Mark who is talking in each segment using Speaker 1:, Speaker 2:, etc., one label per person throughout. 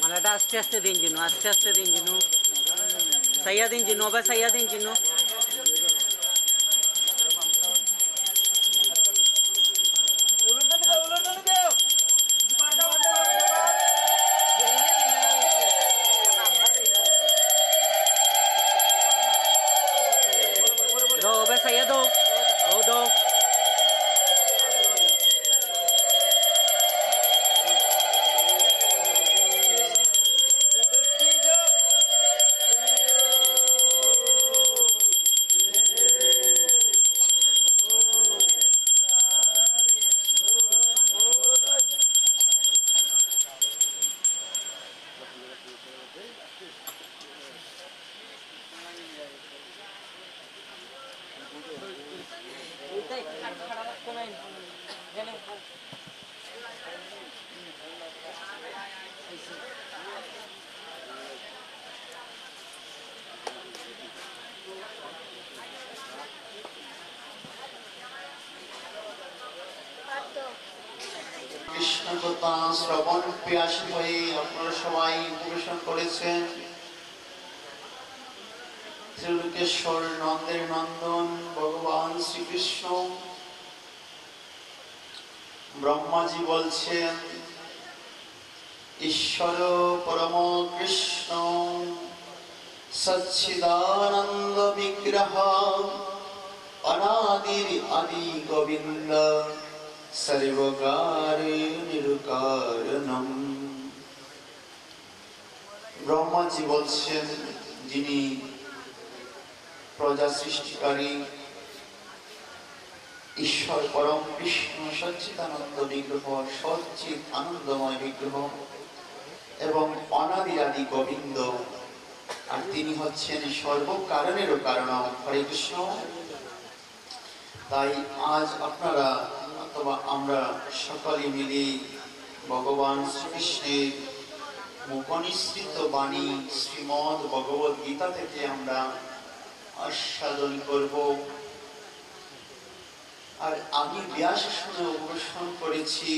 Speaker 1: মালাটা আস্তে আস্তে দিন জিনু, আস্তে আস্তে দিন জিনু, সাইয়া দিন জিনু, আবার সাইয়া দিন জিনু। दो बस सही दो ओ दो
Speaker 2: কৃষ্ণ কথা শ্রবণ পিয়াসী হয়ে আপনারা সবাই পরিবেশন করেছেন। ত্রিলোকেশ্বর নন্দের নন্দন ভগবান শ্রীকৃষ্ণ। ব্রহ্মাজি বলছেন ঈশ্বর পরম কৃষ্ণ সচ্চিদানন্দ বিগ্রহ অনাদির আদি গোবিন্দ সর্বকারে নিরকারণম। ব্রহ্মাজি বলছেন যিনি প্রজা সৃষ্টিকারী ঈশ্বর পরম কৃষ্ণ সচ্চিদানন্দ বিগ্রহ, সচ্চিদ আনন্দময় বিগ্রহ এবং অনাদি আদি গোবিন্দ, আর তিনি হচ্ছেন সর্বকারণেরও কারণ। হরে কৃষ্ণ। তাই আজ আপনারা অথবা আমরা সকলে মিলে ভগবান শ্রীকৃষ্ণের মুখনিসৃত বাণী শ্রীমদ্ ভগবদ গীতা থেকে আমরা আস্বাদন করব। আর আমি ব্যাসাসনে অবস্থান করেছি,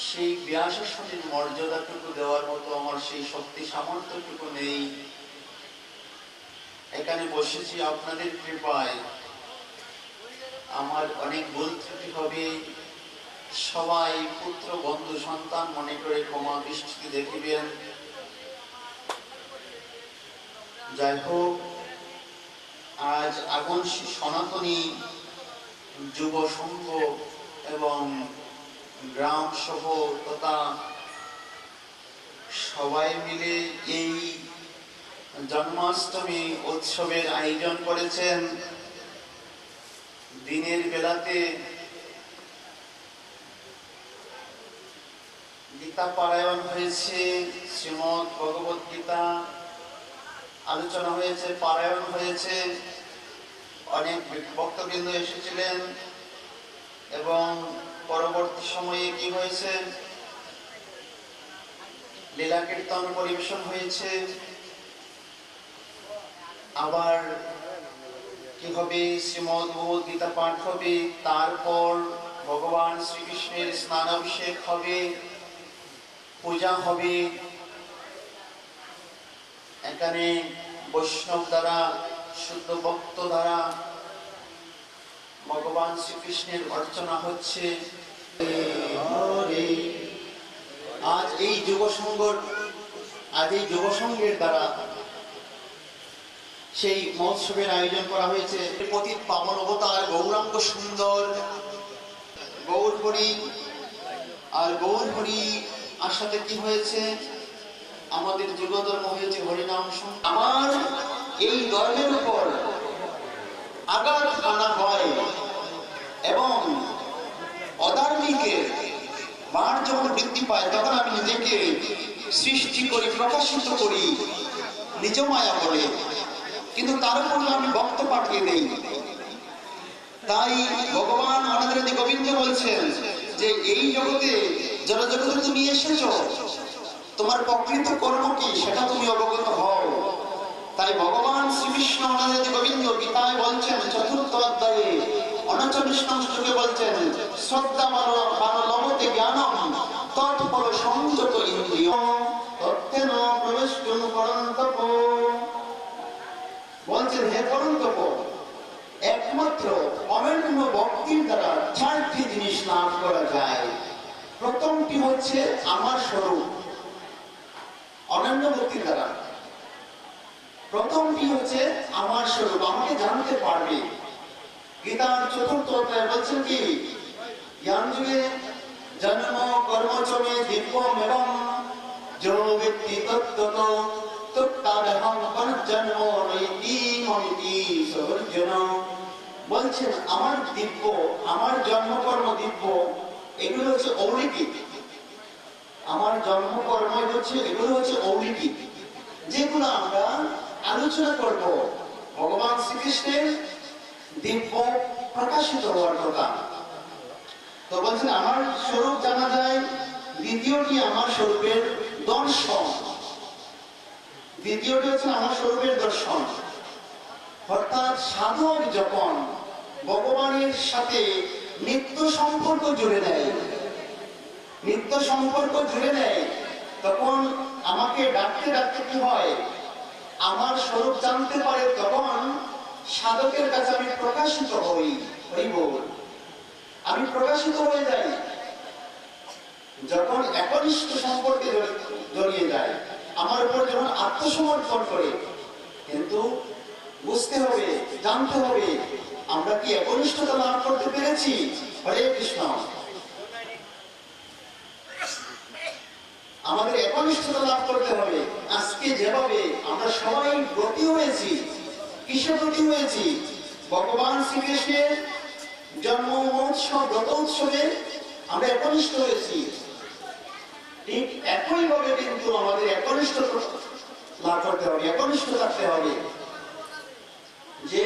Speaker 2: সেই ব্যাসাসনের মর্যাদাটুকু দেওয়ার মতো আমার সেই শক্তি সামর্থ্যটুকু নেই। এখানে বসেছি আপনাদের কৃপায়, আমার অনেক ভুল ত্রুটি হবে, সবাই পুত্র বন্ধু সন্তান মনে করে ক্ষমা দৃষ্টিতে দেখিবেন। যাই হোক, আজ আগুন সনাতনী যুব সংঘ এবং গ্রাম সহ তথা সবাই মিলে এই জন্মাষ্টমী উৎসবের আয়োজন করেছেন। দিনের বেলাতে গীতা পারায়ণ হয়েছে, শ্রীমদ্ ভগবদ গীতা আলোচনা হয়েছে, পারায়ণ হয়েছে, অনেক ভক্তবৃন্দ এসেছিলেন এবং পরবর্তী সময়ে কি হয়েছে, লীলা কীর্তন পরিবেশন হয়েছে। আবার কি হবে, শ্রীমদ্ ভগবদ গীতা পাঠ হবে, তারপর ভগবান শ্রীকৃষ্ণের স্নানাভিষেক হবে, পূজা হবে। এখানে বৈষ্ণব দ্বারা শুদ্ধ ভক্ত দ্বারা ভগবান শ্রীকৃষ্ণের অর্চনা হচ্ছে। আজ এই যুব সংঘের দ্বারা সেই মহোৎসবের আয়োজন করা হয়েছে। পতিত পাবন অবতার গৌরাঙ্গ সুন্দর গৌর হরি, আর গৌর হরি আর সাথে কি হয়েছে, আমাদের যুগ ধর্ম হয়েছে হরিনাম। আমার এই ধর্মের উপর আঘাত আনা হয় এবং অধার্মিকের বার যখন বৃদ্ধি পায় তখন আমি নিজেকে সৃষ্টি করি, প্রকাশিত করি নিজ মায়া বলে, কিন্তু তার উপর আমি ভক্ত পাঠিয়ে দেই। তাই ভগবান অনাদি গোবিন্দ বলছেন যে এই জগতে জড়জগতে তুমি এসেছো, তোমার প্রকৃত কর্ম কি সেটা তুমি অবগত হও। তাই ভগবান শ্রীকৃষ্ণ অনাদি গোবিন্দ গীতায় বলছেন চতুর্থ অধ্যায়ে 39 নং শ্লোকে বলছেন শ্রদ্ধা লভতে জ্ঞানম তৎফল সংযত ইন্দ্রিয় তত্ত্বেন প্রবেষ্টুম পরন্তপ। বলছেন হে পরন্তপ, একমাত্র অনন্য ভক্তির দ্বারা চারটি জিনিস লাভ করা যায়। প্রথমটি হচ্ছে আমার স্বরূপ, অনন্য ভক্তির দ্বারা প্রথমটি হচ্ছে আমার স্বরূপ, আমাকে জানতে পারবে। গীতার চতুর্থ অধ্যায় বলছেন কি জ্ঞান যুগে জন্ম কর্ম চমে দিব্য মেবম যো ব্যক্তি তত্ত্বত তত্ত্বাদহং পঞ্জন্ম নৈতি মমিতি সর্জন। বলছেন আমার দিব্য, আমার জন্মকর্ম দিব্য, এগুলো হচ্ছে অলৌকিক। আমার জন্মকর্ম হচ্ছে এগুলো হচ্ছে অলৌকিক, যেগুলো আমরা আলোচনা করব ভগবান শ্রীকৃষ্ণের দিব্য প্রকাশিত হওয়ার কথা। তো বলছেন আমার স্বরূপ জানা যায়। দ্বিতীয়টি আমার স্বরূপের দর্শন, দ্বিতীয়টি হচ্ছে আমার স্বরূপের দর্শন। অর্থাৎ সাধক যখন ভগবানের সাথে নিত্য সম্পর্ক জুড়ে দেয়, নিত্য সম্পর্ক জুড়ে নেয়, তখন আমাকে ডাকতে ডাকতে কি হয়, আমার স্বরূপ জানতে পারে, তখন সাধকের কাছে আমি প্রকাশিত হই, আমি প্রকাশিত হয়ে যাই। যখন একনিষ্ঠ সম্পর্কে জড়িয়ে যায়, আমার উপর যখন আত্মসমর্পণ করে, কিন্তু বুঝতে হবে, জানতে হবে আমরা কি একনিষ্ঠতা লাভ করতে পেরেছি। হরে কৃষ্ণ। আমাদের একনিষ্ঠতা লাভ করতে হবে। আজকে যেভাবে আমরা সবাই ব্রতী হয়েছি, কিসে ব্রতী হয়েছি? ভগবান শ্রীকৃষ্ণের জন্ম মহোৎসব ব্রত উৎসবে আমরা একনিষ্ঠ হয়েছি। ঠিক একইভাবে কিন্তু আমাদের একনিষ্ঠ লাভ করতে হবে, একনিষ্ঠ থাকতে হবে। যে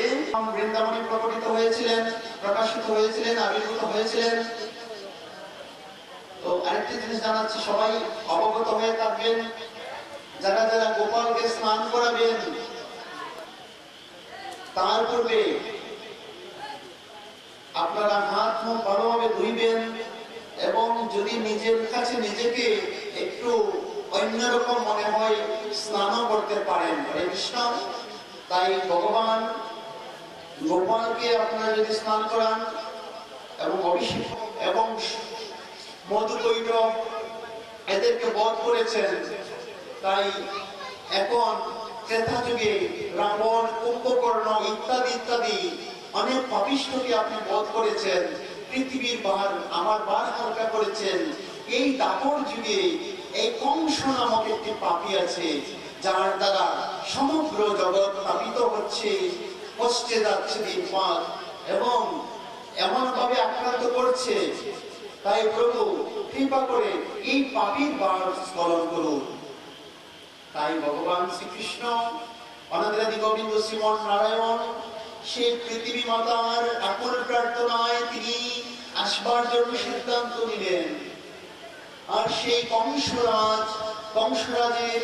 Speaker 2: বৃন্দাবনে প্রকটিত হয়েছিলেন, প্রকাশিত হয়েছিলেন, আবির্ভূত হয়েছিলেন। তো আরেকটি জিনিস জানাচ্ছি, সবাই অবগত হয়ে থাকবেন। যারা যারা গোপালকে স্নান করাবেন, তার পূর্বে আপনারা হাত মুখ ভালোভাবে ধুইবেন, এবং যদি নিজের কাছে নিজেকে একটু অন্যরকম মনে হয় স্নানও করতে পারেন। হরে কৃষ্ণ। তাই ভগবান গোপালকে আপনারা যদি স্নান করান এবং অভিষেক এবং মধু কৈটব এদেরকে বধ করেছেন, তাই এখন ত্রেতা যুগে রাবণ, কুম্ভকর্ণ ইত্যাদি ইত্যাদি অনেক পাপিষ্ঠকে আপনি বধ করেছেন, পৃথিবীর ভার আমার ভার হালকা করেছেন। এই দাপর যুগে এই কংস নামক একটি পাপী আছে, যার দ্বারা সমগ্র জগৎ তাপিত হচ্ছে, কষ্টে যাচ্ছে দিনপাত, এবং এমন ভাবে আক্রান্ত করছে। তাই প্রভু কৃপা করে এই পাপীর ভার স্মরণ করুন। তাই ভগবান শ্রীকৃষ্ণ অনাদি গোবিন্দ শ্রীমন নারায়ণ সেই পৃথিবী মাতার আকুল প্রার্থনায় তিনি আসবার জন্য সিদ্ধান্ত নিলেন। আর সেই কংসরাজের,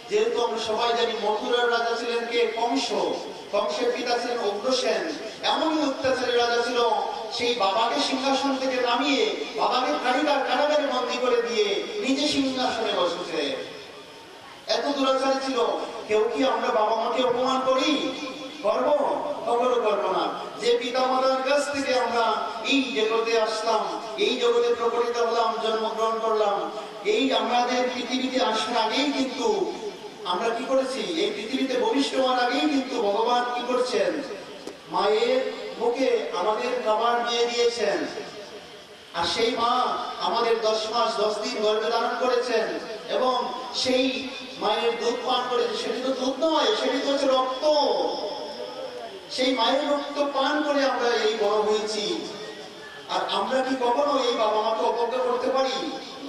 Speaker 2: যেহেতু আমরা সবাই জানি মথুরার রাজা ছিলেন কে? কংস। কংসের পিতা ছিলেন উগ্রসেন। এমনই অত্যাচারী রাজা ছিল, সেই বাবাকে সিংহাসন থেকে নামিয়ে বাবাকে কারাগারে বন্দী করে দিয়ে নিজে সিংহাসনে বসেছে। এত দুরাচারী ছিল। কেউ কি আমরা বাবা মাকে অপমান করি? করবো? কখনো করবো না। যে পিতা মাতার কাছ থেকে আমরা এই জগতে আসলাম, এই জগতে প্রকটিত হলাম, জন্মগ্রহণ করলাম, এই আমাদের পৃথিবীতে আসার আগেই কিন্তু আমরা কি করেছি? এই পৃথিবীতে ভবিষ্য হওয়ার আগেই কিন্তু ভগবান কি করছেন? মায়ের মুখে আমাদের খাবার দিয়ে দিয়েছেন। আর সেই মা আমাদের 10 মাস 10 দিন গর্ভে ধারণ করেছেন, এবং সেই মায়ের দুধ পান করেছে। সেটি তো দুধ নয়, সেটি তো হচ্ছে রক্ত। সেই মায়ের রক্ত পান করে আমরা এই বড় হয়েছি। আর আমরা কি কখনো এই বাবা মাকে অবজ্ঞা করতে পারি?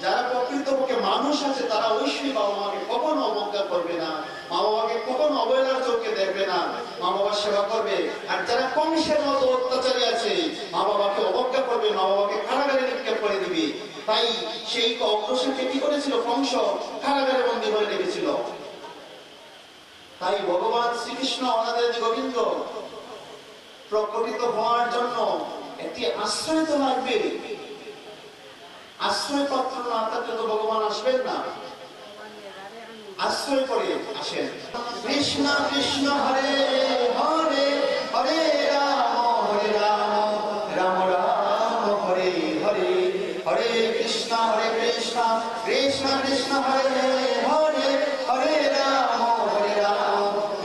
Speaker 2: যারা প্রকৃতপক্ষে মানুষ আছে তারা অবশ্যই বাবা মাকে কখনো অবজ্ঞা করবে না, মা বাবাকে কখনো কোন অবহেলার চোখে দেখবে না, মা বাবার সেবা করবে। আর যারা কংসের মতো অত্যাচারী আছে, মা বাবাকে অবজ্ঞা করবে, মা বাবাকে কারাগারে নিক্ষেপ করে দিবে। তাই সেই অগ্রসরকে কি করেছিল? কংস কারাগারে বন্দী করে রেখেছিল। তাই ভগবান শ্রীকৃষ্ণ অনাদের গোবিন্দ প্রকটিত হওয়ার জন্য একটি আশ্রয় তো লাগবে। আশ্রয় পাত্র না থাকলে তো ভগবান আসবেন না। আশ্রয় করে আসেন। কৃষ্ণ কৃষ্ণ হরে হরে, হরে রাম রাম রাম হরে হরে, হরে কৃষ্ণ কৃষ্ণ কৃষ্ণ হরে হরে, হরে রাম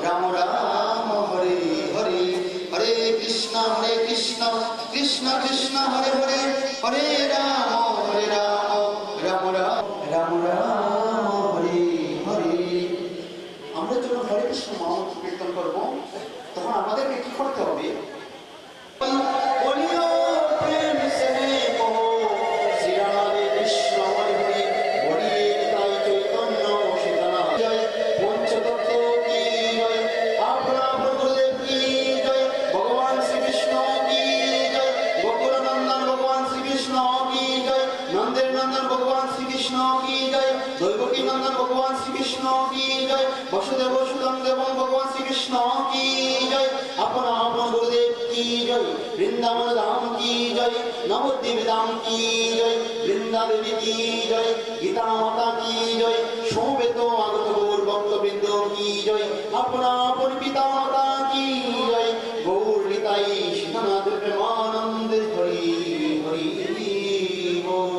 Speaker 2: রাম রাম হরে হরে, হরে কৃষ্ণ কৃষ্ণ কৃষ্ণ হরে হরে, হরে রাম রাম রাম রাম হরে হরে। আমরা যখন হরে কৃষ্ণ মহামন্ত্র কীর্তন করবো, তখন আমাদেরকে কি করতে হবে? বলিও প্রেম সে কহো, শ্রী রাধে কৃষ্ণ হরে হরে, হরে তাই চৈতন্য সীতানা জয়, পঞ্চতত্ত্ব কি জয়, আপনা প্রভুদেব কি জয়, ভগবান শ্রীকৃষ্ণ কি জয়, গোকুল নন্দন ভগবান শ্রীকৃষ্ণ কি জয়, নন্দের নন্দন ভগবান শ্রীকৃষ্ণ কি জয়, দৈবকী নন্দন ভগবান শ্রীকৃষ্ণ কি জয়, বসুদেব সুতং দেবং ভগবান শ্রীকৃষ্ণ কি জয়, আপন আপন গুরুদেব কি জয়, বৃন্দাবন ধাম কি জয়, নবদ্বীপ ধাম কি জয়, বৃন্দা দেবী কি জয়, গীতা মাতা কি জয়, সমবেত আগত গৌর ভক্তবৃন্দ কি জয়, আপন আপন পিতা মাতা কি জয়, গৌর নিতাই সীতানাথ প্রেমানন্দে হরি হরি বল।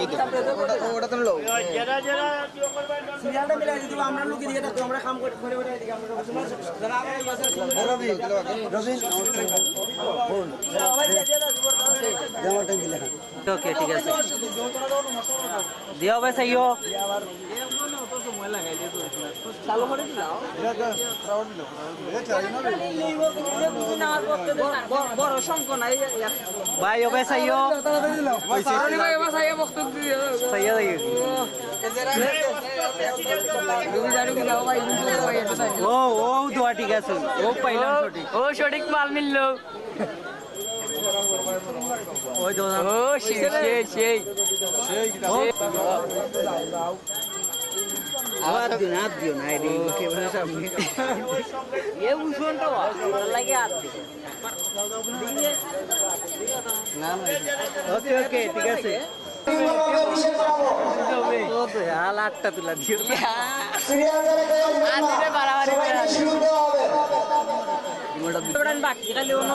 Speaker 3: ওটা তো লো সিরিয়ালটা মিলাই দিতে আমরা লুকি দিয়ে থাকতো আমরা কাম করে করে এদিকে আমরা যারা আগে বাজার রবি ফোন দেওয়া টাইম দিলে
Speaker 1: ওকে ঠিক আছে দিও ভাই সাইও
Speaker 3: চালু করে দিলাও বড় সংখ্যা নাই
Speaker 1: ভাই ও ভাই সাইও সাইয়া দিও ও ও দোয়া ঠিক আছে ও পাইলাম সঠিক ও সঠিক মাল মিললো ওই দো ও সেই আবার দিন হাত দিও না রে ক্যামেরা সামনে এ উসনটা লাগে হাত দিও না ওকে ওকে ঠিক আছে ও তো হাল আটটা তুলা দিও আদিরে বাড়াবাড়ি করে বাকি খালি অন্য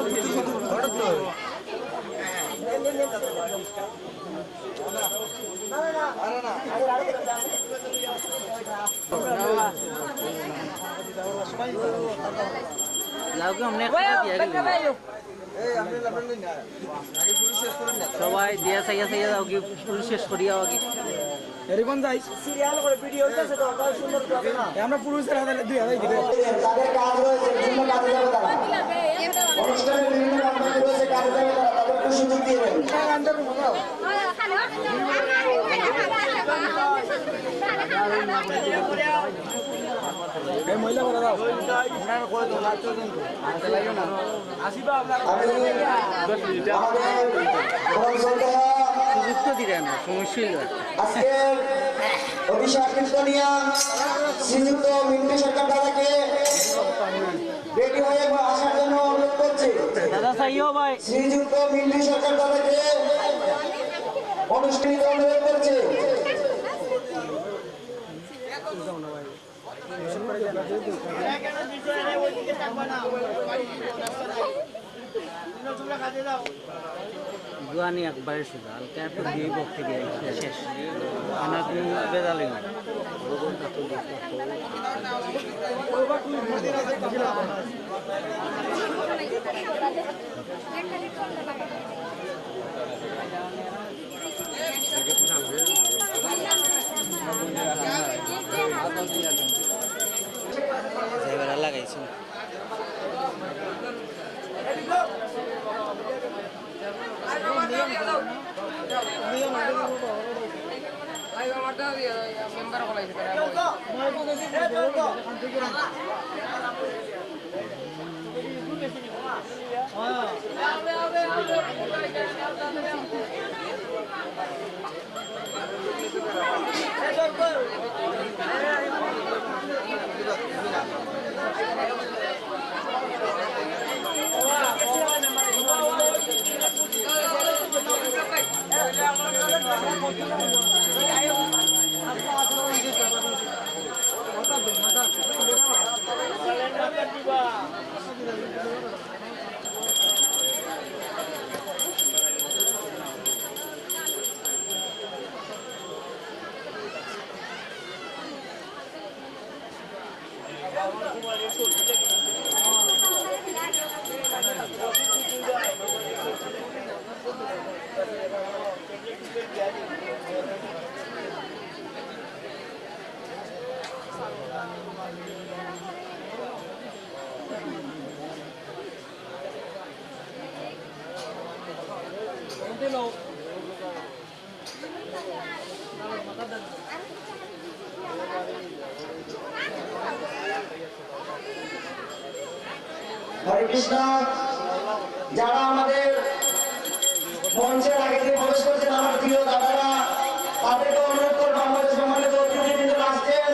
Speaker 1: লাউকে हमने সবাই দিয়া সাইয়া সাইয়া দাও কি পুরো শেষ করিয়া আগে
Speaker 3: এরকম যাই সিরিয়াল করে ভিডিও হইতাছে তো কত সুন্দর করে না আমরা পুরুষের হাতে 2000 দিবে তাদের কাজ রয়েছে বিভিন্ন কাজে যাবে তারা অনুষ্ঠানে বিভিন্ন কাজ রয়েছে কাজে যাবে তারা তাদের একটু সুযোগ দিয়ে দেন গানটা বলাও এই মহিলা করে দাও আপনারা করে দাও নাচ চলুন আনতে লাগিও না আসিবা আপনারা
Speaker 1: সুযোগ তো দিলে না সমস্যাই না
Speaker 2: আজকে অভিষেক কীর্তনিয়া শ্রীযুক্ত মিন্টু সরকার দাদাকে রেডি হয়ে আসার জন্য অনুরোধ করছি
Speaker 1: দাদা সাইও ভাই
Speaker 2: শ্রীযুক্ত মিন্টু সরকার দাদাকে অনুষ্ঠানিত অনুরোধ করছি
Speaker 1: জোয়ানি একবারে সোজা হালকা একটু দিয়ে বক্তি দিয়ে শেষ আমার কোনো বেজালি না লাগাইছি
Speaker 2: হরে কৃষ্ণ যারা আমাদের মঞ্চের আগে দিয়ে প্রবেশ করছেন আমার প্রিয় দাদারা তাদেরকে অনুরোধ করবো আমাদের সম্মানিত অতিথিবৃন্দ আসছেন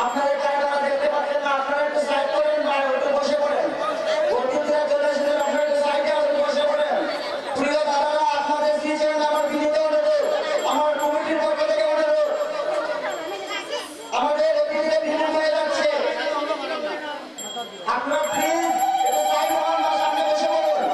Speaker 2: আপনাদের কারা দেখতে পাচ্ছেন না আপনারা একটু সাইড করেন বা একটু বসে পড়েন অতিথিরা চলে এসেছেন আপনারা একটু সাইডে বসে পড়েন প্রিয় দাদারা আপনাদের দিয়েছেন আমার বিনীত অনুরোধ আমার কমিটির পক্ষ থেকে অনুরোধ আমাদের অতিথিরা ভিন্ন হয়ে যাচ্ছে আপনারা প্লিজ একটু সাইড হন বা সামনে বসে পড়ুন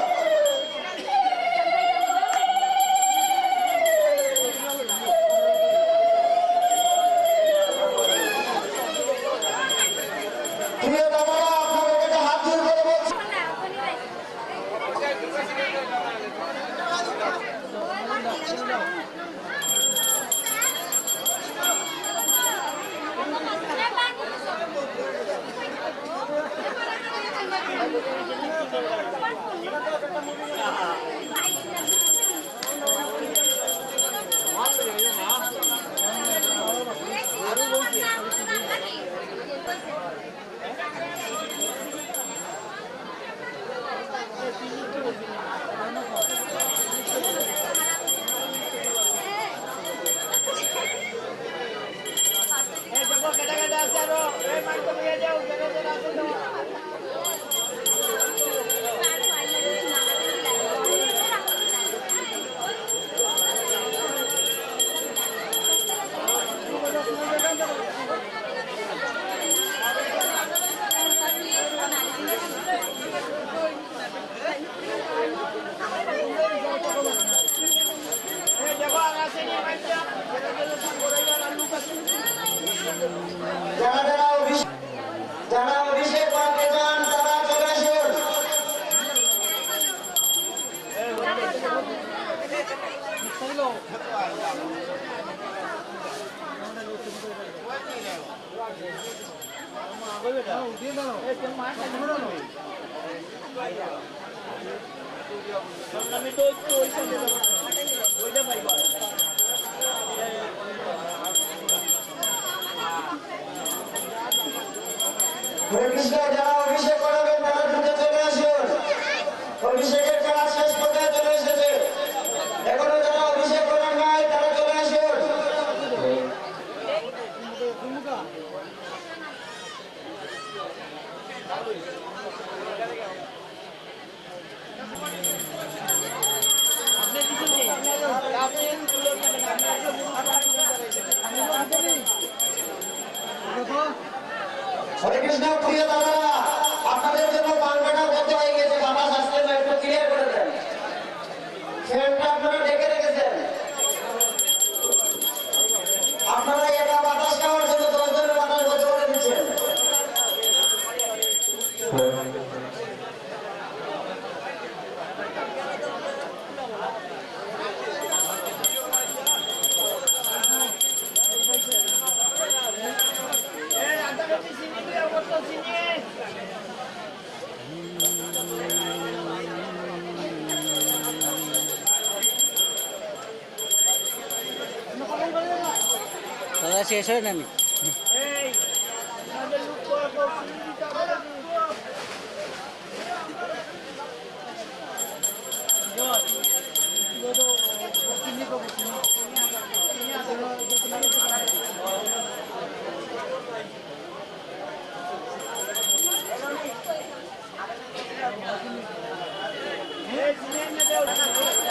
Speaker 3: যারা অভিষেক করতে চান তারা চলে আসুন। হরে কৃষ্ণ, যারা অভিষেক করাবেন তারা দ্রুত চলে আসুন। অভিষেকের কাজ শেষ পর্যায়ে চলে এসেছে। এখনো যারা অভিষেক করার নাই তারা চলে আসুন। হরে কৃষ্ণ, প্রিয় দাদারা, আপনাদের জন্য বাংলাটা বন্ধ হয়ে গেছে, বাতাস আসলে না, একটু ক্লিয়ার করে দেন। ফ্যানটা আপনারা ডেকে রেখেছেন, আপনারা একা বাতাস খাওয়ার জন্য 10 জনের বাতাস বন্ধ করে দিচ্ছেন।
Speaker 1: দাদা শেষ হয় না আমি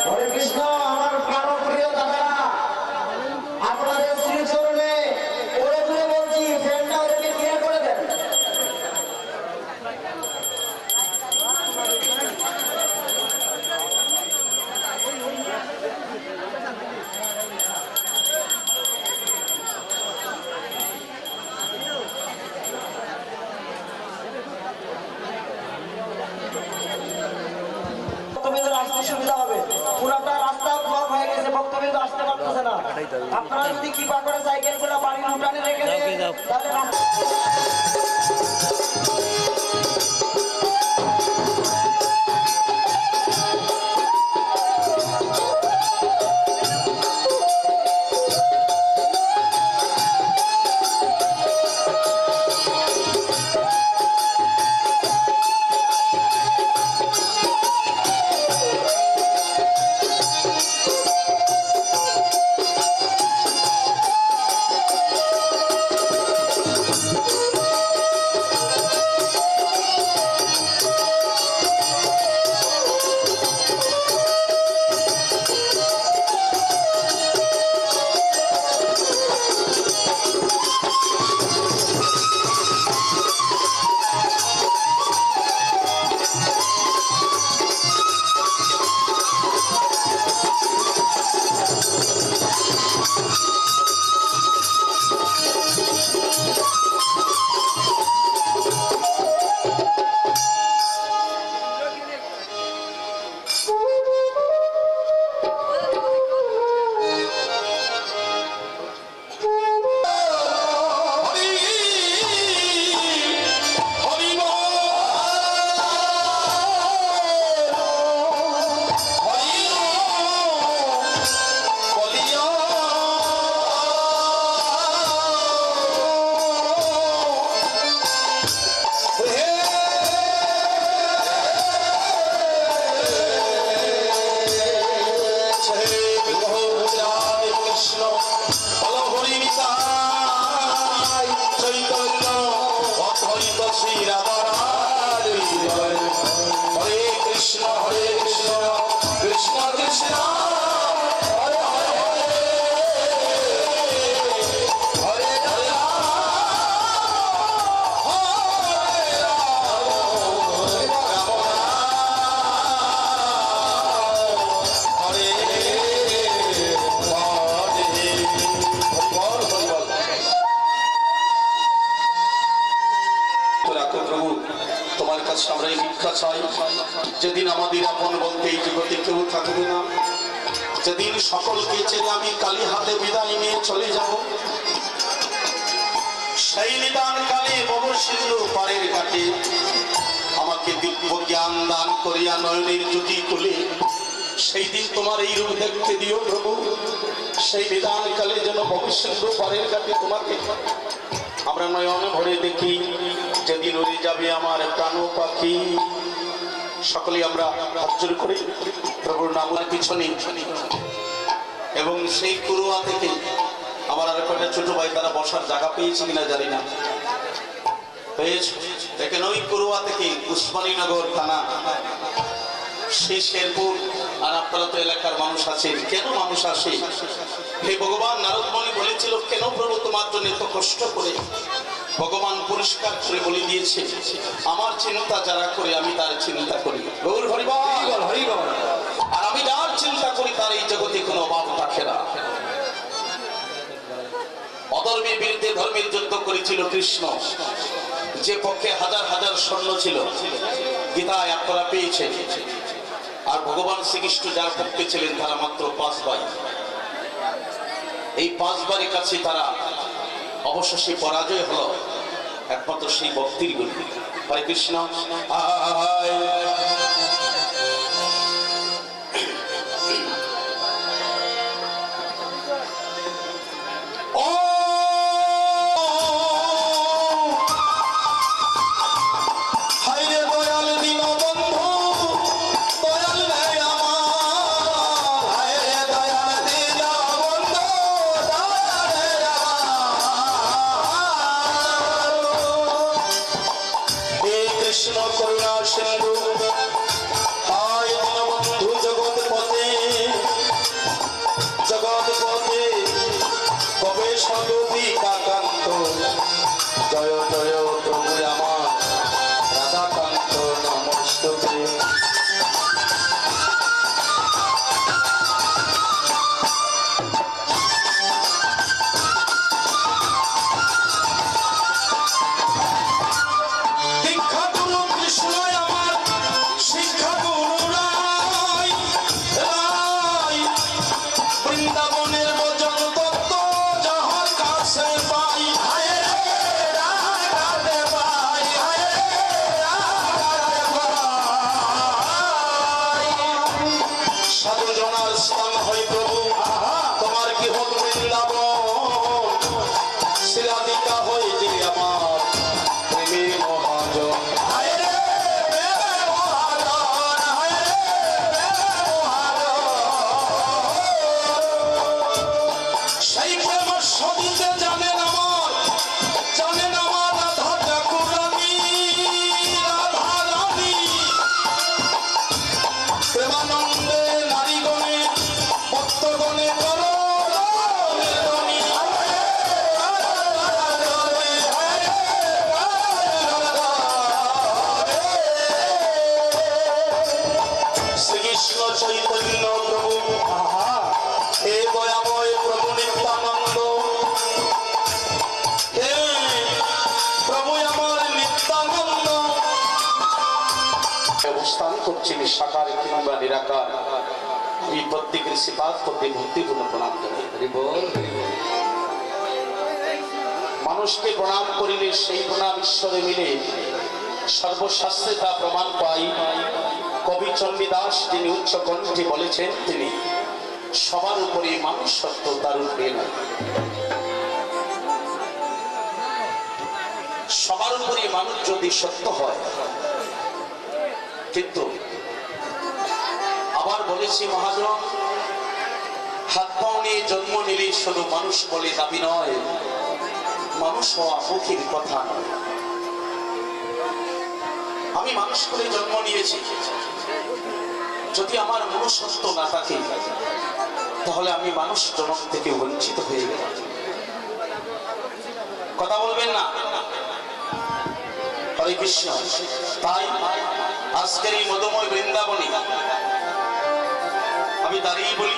Speaker 3: হরে কৃষ্ণ, আমার প্রাণ প্রিয় দাদারা, আপনাদের শ্রীচরণে ওরে দূরে বলছি, ফ্যানটা ওদেরকে ক্লিয়ার করে দেন। ভক্তবৃন্দের আসতে সুবিধা হবে। পুরাটা রাস্তা ব্লক হয়ে গেছে, ভক্তবৃন্দ আসতে পারতেছে না। আপনারা যদি কৃপা করে সাইকেল গুলো বাড়ির উঠানে রেখে দেন তাহলে রাস্তা
Speaker 4: যেদিন আমাদের আপন বলতে এই জগতে কেউ থাকবে না, যেদিন সকলকে ছেড়ে আমি কালী হাতে বিদায় নিয়ে চলে যাব, সেই নিদান কালে বব সিন্ধু পাড়ের ঘাটে আমাকে দিব্য জ্ঞান দান করিয়া নয়নের জ্যোতি তুলে সেই দিন তোমার এই রূপ দেখতে দিও প্রভু। সেই নিদান কালে যেন বব সিন্ধু পাড়ের ঘাটে তোমাকে আমরা নয়ন ভরে দেখি, যেদিন উড়ে যাবে আমার প্রাণ পাখি। সকলে আমরা হাত জোড় করে প্রভুর নামের পিছনে, এবং সেই কুরুয়া থেকে আমার আর কটা ছোট ভাই তারা বসার জায়গা পেয়েছে কিনা জানি না, পেয়েছে। দেখেন ওই কুরুয়া থেকে উসমানীনগর থানা, সেই শেরপুর, আর আপনারা তো এলাকার মানুষ আছেন। কেন মানুষ আসে? হে ভগবান, নারদমণি বলেছিল কেন প্রভু তোমার জন্য এত কষ্ট করে? ভগবান পরিষ্কার করে বলে দিয়েছে, আমার চিন্তা যারা করে আমি তার চিন্তা করি। গৌর হরিবল হরিবল। আর আমি যার চিন্তা করি তার এই জগতে কোনো অভাব থাকে না। অধর্মের বিরুদ্ধে ধর্মের যুদ্ধ করেছিল কৃষ্ণ, যে পক্ষে হাজার হাজার সৈন্য ছিল গীতায় আপনারা পেয়েছেন। আর ভগবান শ্রীকৃষ্ণ যার পক্ষে ছিলেন তারা মাত্র 5 ভাই। এই 5 ভাইয়ের কাছে তারা অবশেষে পরাজয় হলো একমাত্র সেই ভক্তির গুলি। হরে কৃষ্ণ। জয় জয় প্রভু আমার রাধাকান্ত নমস্তুতে। দীক্ষা গুরু কৃষ্ণ আমার, শিক্ষা গুরু রায়, বৃন্দাবনের ভজন তত্ত্ব যাহার কাছে পাই। সাধু জনার স্থান হয় প্রভু তোমার কি হোক বৃন্দাবন, শিলাদিকা হয় যে আমার প্রেমের মহাজন। সেই প্রেম সদিতে জানেন আমার, জানেন আমার রাধা ঠাকুরানী, রাধা রানী প্রেমানন্দে নারীগণে ভক্তগণে করো ধ্বনি। শ্রীকৃষ্ণ চৈতন্য প্রভু, হে দয়াময় প্রভু নিত্যানন্দ, হে প্রভু আমার নিত্যানন্দ। অবস্থান করছেন সাকার কিংবা নিরাকার, এই প্রত্যেকের সিফাত প্রতি ভক্তিপূর্ণ প্রণাম করে। মানুষকে প্রণাম করিলে সেই প্রণাম ঈশ্বরে মিলে, সর্বশাস্ত্রে তা প্রমাণ পাই। কবি চণ্ডীদাস যিনি উচ্চ কণ্ঠে বলেছেন, তিনি সবার উপরে মানুষ সত্য, তার উপরে নয়। সবার উপরে মানুষ যদি সত্য হয়, কিন্তু আবার বলেছি মহাজন, হাত পাও নিয়ে জন্ম নিলে শুধু মানুষ বলে দাবি নয়, মানুষ হওয়া মুখের কথা নয়। আমি মানুষ করে জন্ম নিয়েছি, যদি আমার মনুষ্যত্ব না থাকে তাহলে আমি মানুষ জন্ম থেকে বঞ্চিত হয়ে গেলাম। কথা বলবেন না? হরে কৃষ্ণ। তাই আজকের এই মধুময় বৃন্দাবনে আমি দাঁড়িয়ে বলি,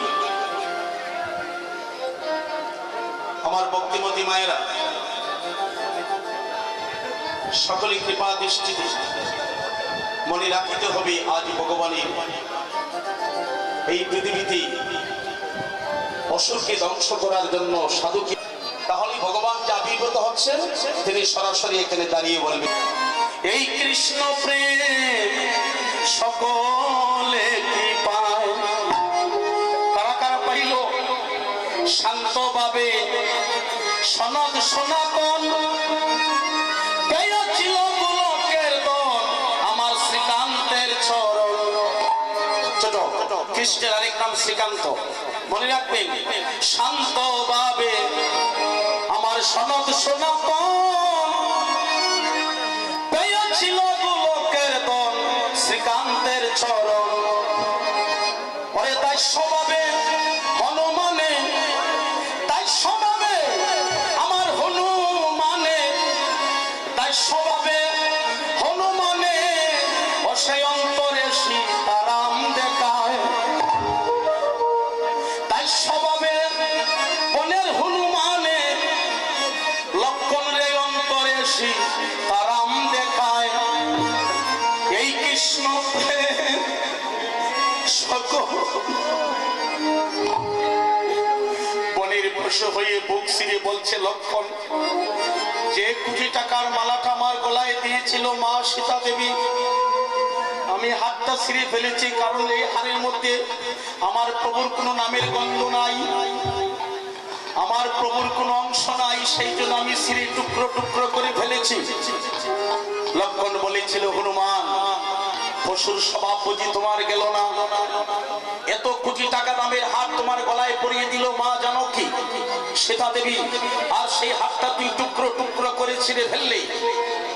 Speaker 4: আমার ভক্তিমতী মায়েরা সকলে কৃপা দৃষ্টিতে মনে রাখতে হবে আজ ভগবানের এই পৃথিবীতে অসুরকে ধ্বংস করার জন্য সাধুকে, তাহলে ভগবান যে আবির্ভূত হচ্ছেন তিনি সরাসরি এখানে দাঁড়িয়ে বলবেন, এই কৃষ্ণ প্রেম সকলে কি পায়। কারা কারা পাইল? শান্তভাবে সনদ সনাতন পেয়েছিল গোলকের দল আমার শ্রীকান্তের চরণ। ছোট কৃষ্ণের আরেক নাম শ্রীকান্ত, মনে রাখবেন। শান্তভাবে আমার সনদ সনাতন পেয়েছিল গোলকের দল শ্রীকান্তের চরণ। পরে তাই স্বভাবে হনুমানে, তাই স্বভাবে আমার হনুমানে, তাই স্বভাবে হনুমানে বসে অন্তরে সীতারাম দেখায়। তাই স্বভাবে বনের হনুমানে লক্ষণের অন্তরে সীতারাম দেখায়। এই কৃষ্ণ প্রেম সকল বনের পশু হয়ে বুক ছিঁড়ে বলছে লক্ষণ, যে কোটি টাকার মালাটা আমার গলায় দিয়েছিল মা সীতা দেবী, আমি হাতটা ছিঁড়ে ফেলেছি, কারণ এই হারের মধ্যে আমার প্রভুর কোনো নামের গন্ধ নাই, আমার প্রভুর কোনো অংশ নাই, সেই জন্য আমি ছিঁড়ে টুকরো টুকরো করে ফেলেছি। লক্ষণ বলেছিল, হনুমান পশুর স্বভাব বুঝি তোমার গেল না? এত কোটি টাকা দামের হাত তোমার গলায় পরিয়ে দিল মা জানো কি সীতা দেবী, আর সেই হাতটা তুই টুকরো টুকরো করে ছিঁড়ে ফেললে,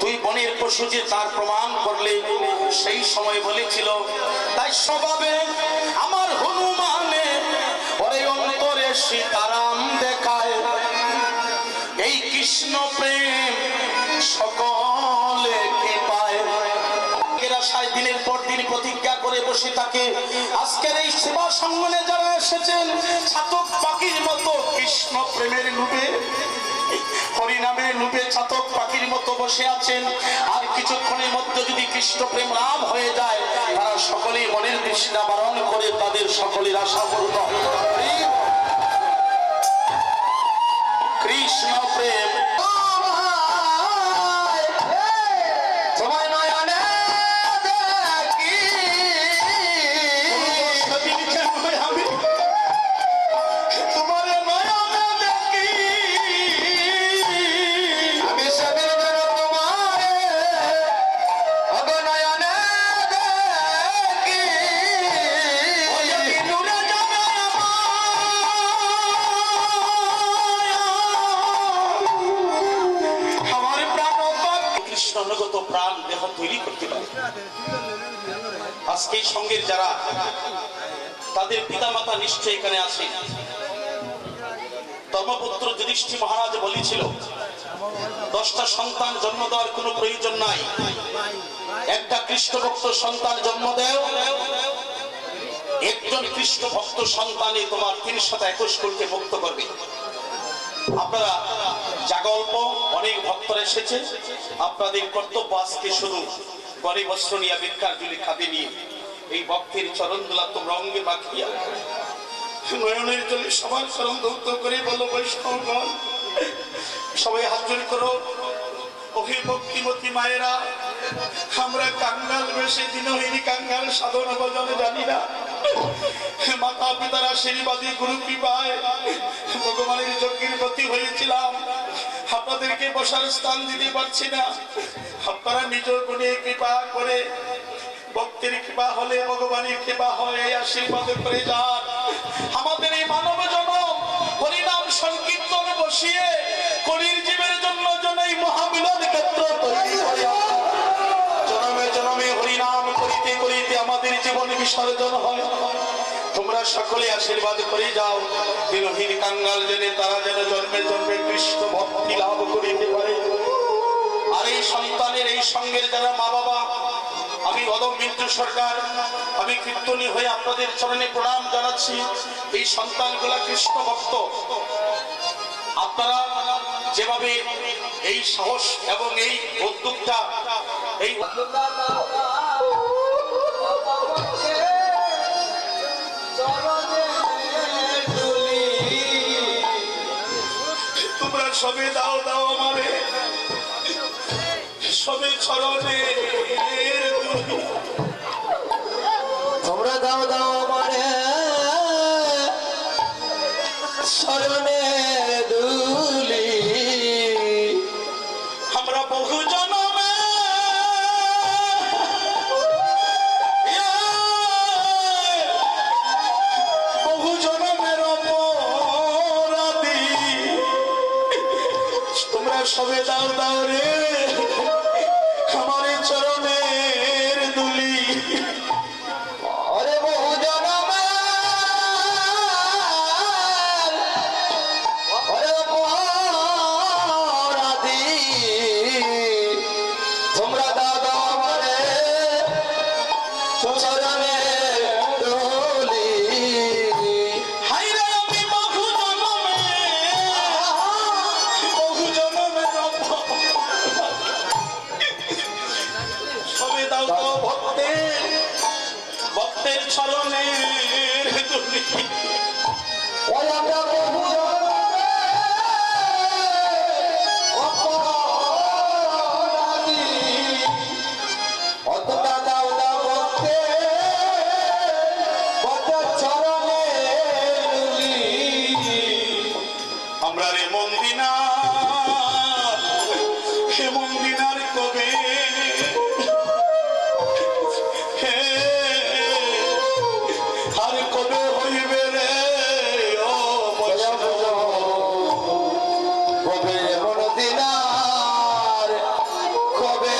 Speaker 4: তুই বনের পশু যে তার প্রমাণ করলে। সেই সময় বলেছিল, তাই স্বভাবে আমার হনুমানে ওরে অন্তরে সীতারাম দেখায়। এই কৃষ্ণ প্রেম সকলে কি পায়। দিনের পর দিন প্রতিজ্ঞা করে বসে থাকে। আজকের এই সেবা সঙ্গনে যারা এসেছেন, ছাতক পাখির মতো কৃষ্ণ প্রেমের লোভে, হরিনামের লোভে ছাতক পাখির মতো বসে আছেন। আর কিছুক্ষণের মধ্যে যদি কৃষ্ণ প্রেম লাভ হয়ে যায়, তারা সকলেই মনের তৃষ্ণা বারণ করে তাদের সকলের আশা পূর্ণ হয়ে যাবে। কৃষ্ণ প্রেম প্রাণ দেহ তৈরি করতে পারে। আজকে সঙ্গের যারা, তাদের পিতা মাতা নিশ্চয় এখানে আছে। ধর্মপুত্র যুধিষ্ঠির মহারাজ বলেছিল, 10টা সন্তান জন্ম দেওয়ার কোনো প্রয়োজন নাই, একটা কৃষ্ণ ভক্ত সন্তান জন্ম দেও, একজন কৃষ্ণ ভক্ত সন্তানই তোমার 321 কোটিকে মুক্ত করবে। আপনারা জায়গা অল্প, অনেক ভক্তরা এসেছে, আপনাদের কর্তব্য আজকে শুধু গরিব বস্ত্র নিয়ে ভিক্ষার জুলি খাদে নিয়ে এই ভক্তের চরণ দোলা তোমরা অঙ্গে মাখিয়া নয়নের জলে সবার চরণ ধৌত করে বলো, বৈষ্ণবগণ সবাই হাত জোড় করো। ওহে ভক্তিমতী মায়েরা, আমরা কাঙ্গাল বেশি দিনহীনী কাঙ্গাল সাধন ভজনে জানি না, মাতা পিতার আশীর্বাদী গুরু কৃপায় ভগবানের যজ্ঞের প্রতি হয়েছিলাম, আপনাদেরকে বসার স্থান দিতে পারছি না। আপনারা নিজ গুণে কৃপা করে, ভক্তের কৃপা হলে ভগবানের কৃপা হয়, আশীর্বাদ করে যান। আমাদের এই মানব জন্ম হরিনাম সংকীর্তন বসিয়ে কলির জীবের জন্য যেন এই মহামিলন ক্ষেত্র তৈরি করে, জনমে জনমে হরিনাম করিতে করিতে আমাদের জীবন বিসর্জন হয়। তোমরা সকলে আশীর্বাদ করে যাও, দিনহীন কাঙ্গাল জেনে তারা যেন জন্মে জন্মে কৃষ্ণ ভক্তি লাভ করিতে পারে। আর এই সন্তানের এই সঙ্গের যারা মা বাবা, আমি অদম মিন্টু সরকার, আমি কীর্তনী হয়ে আপনাদের চরণে প্রণাম জানাচ্ছি। এই সন্তানগুলা কৃষ্ণ ভক্ত, আপনারা যেভাবে এই সাহস এবং এই উদ্যোগটা, এই তোমরা সবে দাও দাও আমারে সবে চরণে
Speaker 3: তোমরা দাও দাও আমারে শরণে দুলি
Speaker 4: আমরা বহু জনমে বহু জনমের অপরাধী তোমরা সবে দাও দাও রে আমার চরণের দুলি
Speaker 3: অরে বহু জনমে অরে অপরাধী তোমরা দাও দাও আমারে চরণে দুলি
Speaker 4: হাইরে আমি বহু জনমের সবে দাও দাও ভক্তের চরণের দুলি
Speaker 3: ওই আমরা বহু অপরাধী অতটা দাও দাও করতে কত চরণে দুলি
Speaker 4: আমরা রে মন্দিনা হে মন্দিনার কবে হে আর কবে হইবে রে ও
Speaker 3: কবে এমন দিনার কবে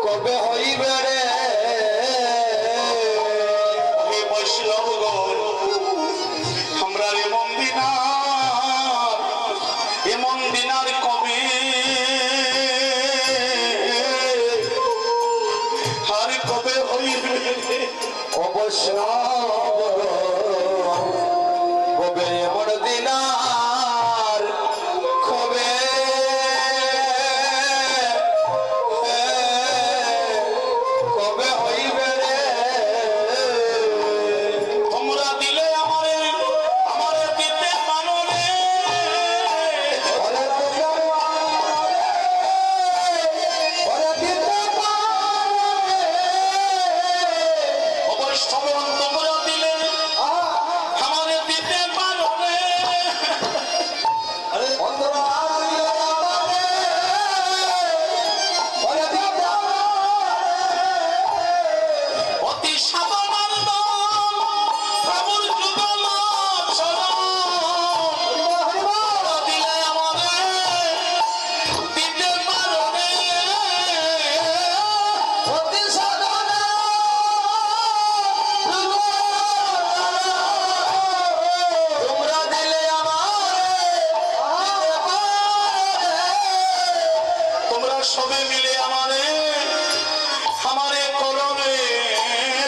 Speaker 3: কবে হইবে রে
Speaker 4: হে বৈষ্ণবগণ আমরা রে মন্দিনার কবে আর কবে হইবে রে
Speaker 3: অবশ্য কবে এমন দিনার কবে কবে হইবে রে
Speaker 4: তোমরা দিলে আমারে দিতে পারো রে
Speaker 3: ওরে দিতে পারে
Speaker 4: অবশ্যই তোমরা দিলে আমারে দিতে পারো রে
Speaker 3: অন্তরা ওরে দিতে
Speaker 4: অতি সাধনার দল প্রভুর যুগল চরণ দিলে আমারে দিতে পারো রে
Speaker 3: অতি সাধনা তোমরা দিলে
Speaker 4: তোমরা সবে মিলে আমারে করো রে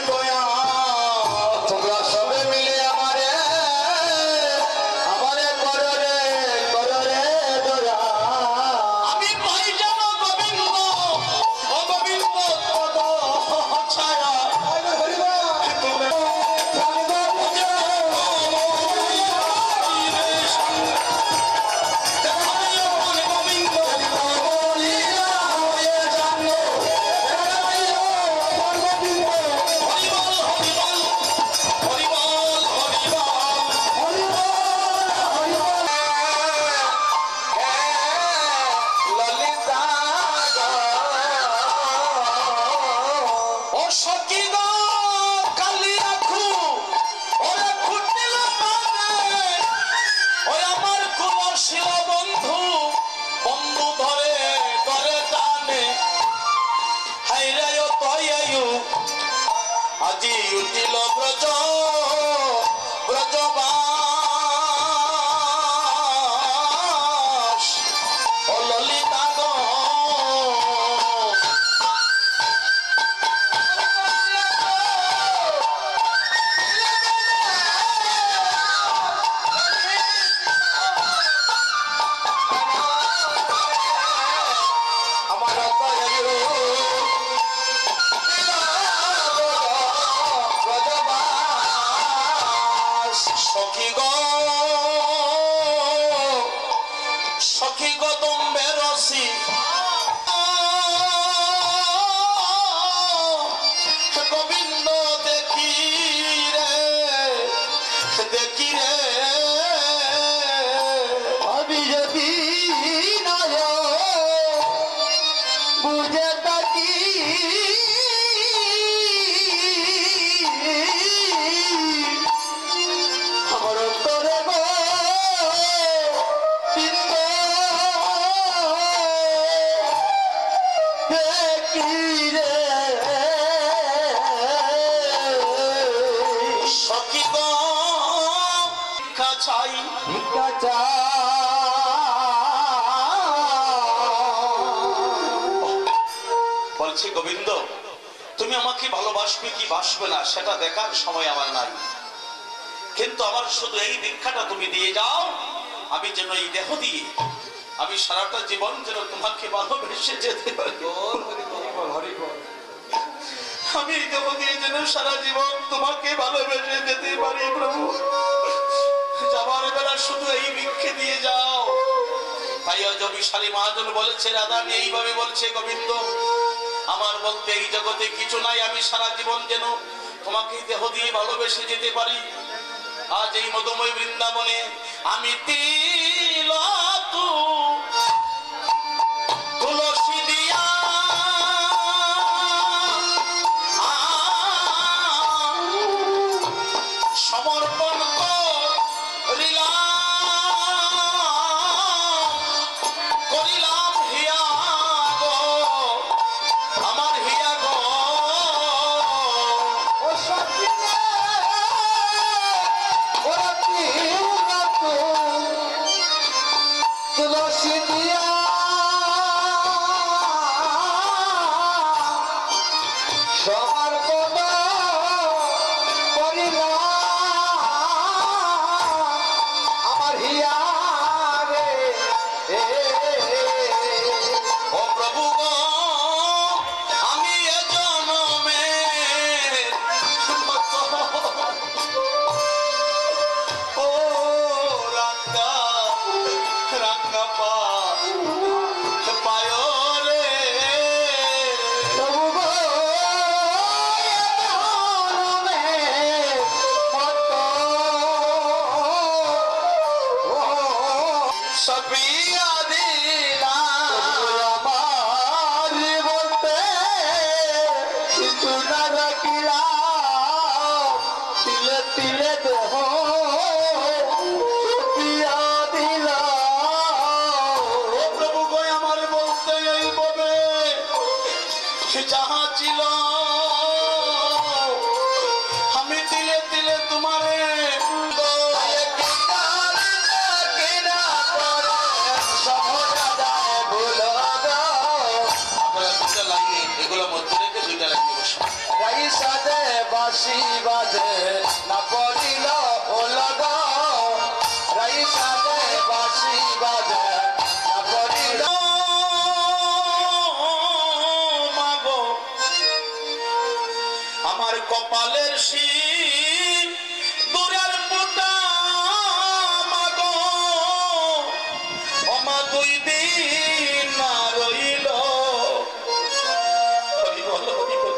Speaker 4: দয়া
Speaker 3: তোমরা সবে মিলে আমারে করো রে দয়া
Speaker 4: আমি পাই যেন গোবিন্দ ও গোবিন্দ পদ ছায়া
Speaker 3: ললিতা
Speaker 4: ও সখী গো কালি আখু ওরে ফুটিল মানে ওই আমার কুলশীল বন্ধু ধরে করে টানে হাইরে ও তয়ায়ু আজি উঠিল ব্রজবাস ও ললিতা গো সখী গো সখী গদম্বে রসি গোবিন্দ দেখি রে
Speaker 3: আমি যদি নয় বুঝে থাকি আমার অন্তরে গো চিত্ত দেখি রে
Speaker 4: সখী গো ভিক্ষা চাই
Speaker 3: ভিক্ষা চা
Speaker 4: বলছি গোবিন্দ তুমি আমাকে ভালোবাসবে কি বাসবে না সেটা দেখার সময় আমার নাই, কিন্তু আমার শুধু এই ভিক্ষাটা তুমি দিয়ে যাও, আমি যেন এই দেহ দিয়ে আমি সারাটা জীবন যেন তোমাকে ভালোবেসে যেতে পারি। আমি এই দেহ দিয়ে যেন সারা জীবন তোমাকে ভালোবেসে যেতে পারি প্রভু। যাবার বেলা শুধু এই ভিক্ষে দিয়ে যাও। তাই আজ বিশালী মহাজন বলেছে, রাধা এইভাবে বলছে, গোবিন্দ আমার বলতে এই জগতে কিছু নাই, আমি সারা জীবন যেন তোমাকে দেহ দিয়ে ভালোবেসে যেতে পারি। আজ এই মধুময় বৃন্দাবনে আমি তুলসী দিয়া সমর্পণ করিলাম হিয়া গো, আমার হিয়া গো।
Speaker 3: ও সখী রে ওরা তুলসী দিয়া সমর্পণ করিলাম আমার হিয়া রে
Speaker 4: ও প্রভু গো আমি এ জনমে ও রাঙ্গা রাঙ্গা পায় রে
Speaker 3: প্রভু গো
Speaker 4: সপিয়া দিলাম
Speaker 3: আমার বলতে কিছু না রাখিলাম তিলে তিলে দেহ পিয়া দিলাম।
Speaker 4: ও প্রভু গো আমার বলতে এই ববে যাহা ছিল আমি তিলে তিলে তোমারে এগুলো মধ্যে রেখে দুইটা লাগিয়ে বসো।
Speaker 3: বাসি বাজে না পড়িল ও লগা রাই সাথে বাসি বাজে না পড়িল।
Speaker 4: মাগো আমার কপালের শির দূরের পোটা মাগো ওমা দুই দিন না রইল। হরি বল হরি বল।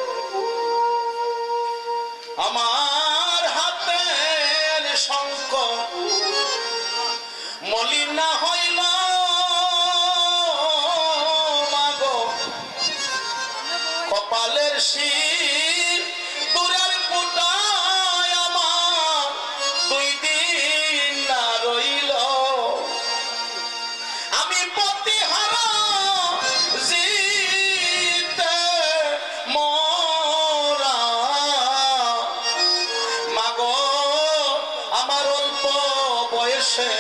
Speaker 4: আমার হাতের শঙ্খ মলিনা হইল মাগো কপালের শির দূরের পোটায় আমার দুই দিন না রইল। আমি প্রতিহারা জিতে মরা মাগো আমার অল্প বয়সে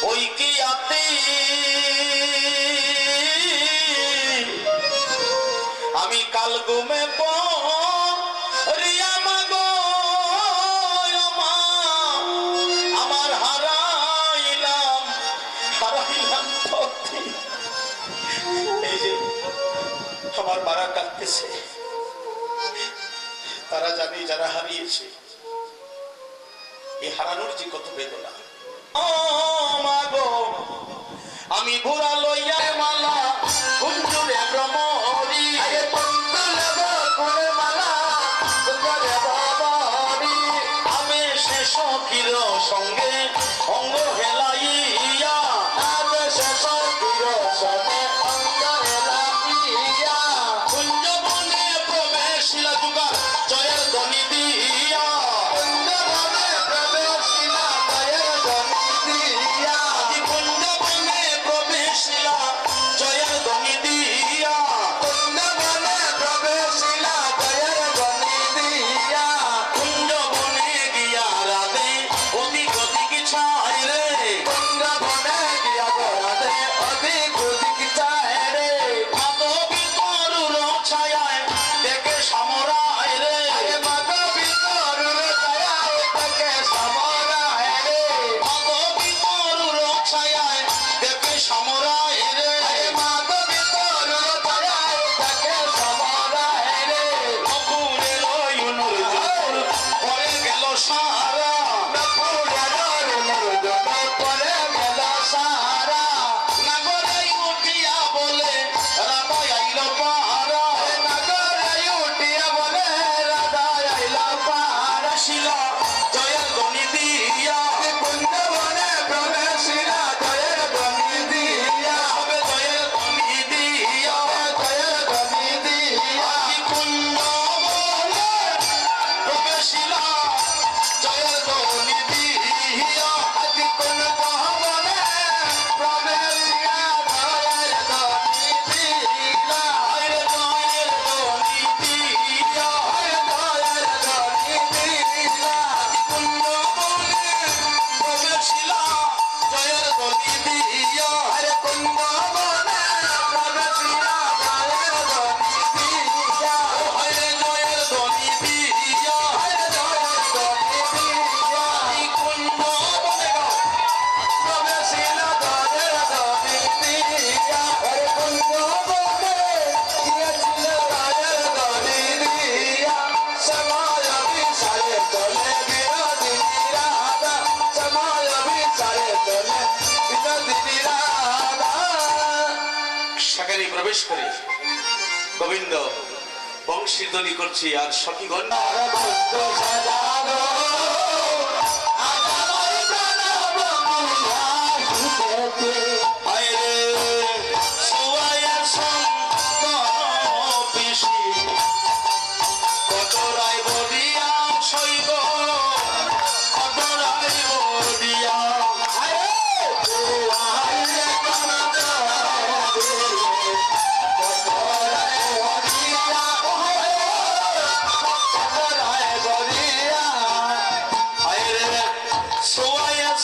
Speaker 4: ওই কি আতি আমি কাল ঘুমে রিয়া মাগো আমার হারাইলাম পথে। এই যে আমার মারা কাঁদতেছে, তারা জানি যারা হারিয়েছে এই হারানোর যে কত বেদনা। ও মা গো, আমি ভোরা লইয়া মালা কুঞ্জরে ভ্রমরি, আমি সে সখীর সঙ্গে অঙ্গ হেলাইয়া, সে সখীর সঙ্গে অঙ্গ হেলাইয়া, কুঞ্জবনে প্রবেশিলা যুগা জয়ের ধ্বনি দিয়া, কুঞ্জবনে প্রবেশিলা জয়ের ধ্বনি দিয়া, কুঞ্জবনে প্রবেশিলা জয়ের ধ্বনি দিয়া, কুঞ্জবনে প্রবেশিলা জয়ের ধ্বনি দিয়া, কুঞ্জবনে গিয়া রাধে অধিক অধিক ছায় রে, কুঞ্জবনে গিয়া রাধে অধিক অধিক ছায় রে, মাধবী তরুর ছায়ায় দেখে সমরায় রে, মাধবী তরুর ছায়ায় দেখে সমরায় রে, মাধবী তরুর ছায়ায় দেখে সমরায় রে, মাধবী তরুর ছায়ায় দেখে সমরায় রে, নকুলে লয়ুনুর জোর পরে গেল সারা, নকুলে লয়ুনুর জোর পরে গেল সারা, নাগরে উঠিয়া বলে রাধা আইল পারা, নাগরে উঠিয়া বলে রাধা আইল পারা, শিলা জয়ের ধ্বনি দিয়া, কুঞ্জবনে প্রবেশিলা জয়ের ধ্বনি দিয়া, সবে জয়ের ধ্বনি দিয়া, জয়ের ধ্বনি দিয়া, কুঞ্জবনে প্রবেশিলা জয়ের ধ্বনি দিয়া, আদি কোন ভবনে প্রবেশিলা জয়ের ধ্বনি দিয়া, জয়ের ধ্বনি দিয়া, জয়ের ধ্বনি দিয়া, আদি কুঞ্জবনে প্রবেশিলা জয়ের ধ্বনি দিয়া, আরে কুঞ্জবনে প্রবেশিলা জয়ের ধ্বনি দিয়া, হরে জয়ের ধ্বনি দিয়া, হরে জয়ের ধ্বনি দিয়া, এই কুঞ্জবনে প্রবেশিলা জয়ের ধ্বনি দিয়া, হরে কুঞ্জবনে গিয়েছিল জয়ের ধ্বনি দিয়া, সময় বিচারে চলে বিনোদিনী রাধা, সময় বিচারে চলে বিনোদিনী রাধা। সেখানে প্রবেশ করে গোবিন্দ বংশী ধ্বনি করছি আর সখীগণ কতরাই বলিয়া শৈব, কতরাই বলিয়া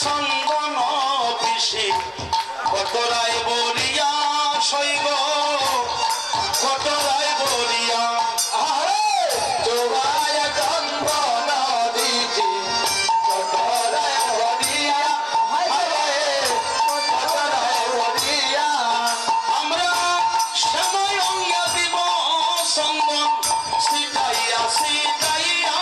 Speaker 4: চন্দন পিসি, কতরাই বলিয়া শৈব, কতরাই বলিয়া জোড়ায় চন্দন দিছি, কতরাই বলিয়া কতরাই বলিয়া, আমরা সময় দিব চন্দন সিটাইয়া সিটাইয়া,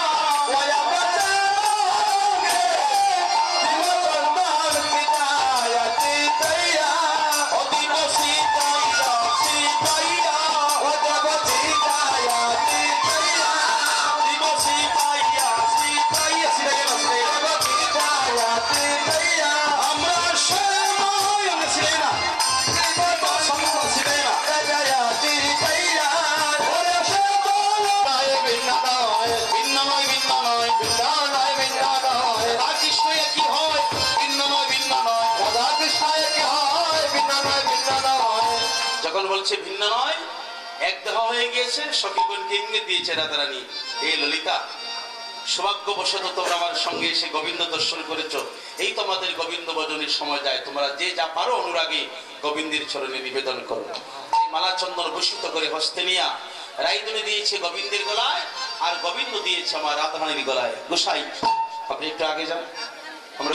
Speaker 4: যখন বলছে ভিন্ন নয়, এক দেহ হয়ে গিয়েছে, সখীগণকে ইঙ্গিত দিয়েছে রাধারানী, এই ললিতা সৌভাগ্যবশত তোমরা আমার সঙ্গে এসে গোবিন্দ দর্শন করেছো, এই তোমাদের গোবিন্দ ভজনের সময় যায়, তোমরা যে যা পারো অনুরাগী গোবিন্দের চরণে নিবেদন করো। এই মালা চন্দন ভূষিত করে হস্তে নিয়া রাইদুনি দিয়েছে গোবিন্দের গলায়, আর গোবিন্দ দিয়েছে আমার রাধারানীর গলায়। গোসাই আপনি একটু আগে যান, আমরা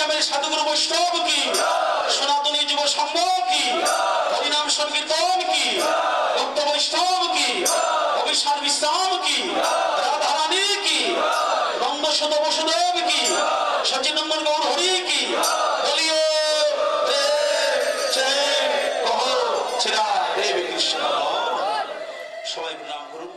Speaker 4: গ্রামের সাধুগুরু বৈষ্ণব কি, সনাতনী যুব সংঘ কি, হরিনাম সংকীর্তন কি, ভক্ত বৈষ্ণব কি, অভিষাদ বিশ্রাম কি, রাধারানী কি, নন্দ সুত বসুদেব কি, সচিনন্দন গৌর হরি কি, বলিও রে জয় কহ ছেড়া দেব কৃষ্ণ। সবাই প্রণাম করুন।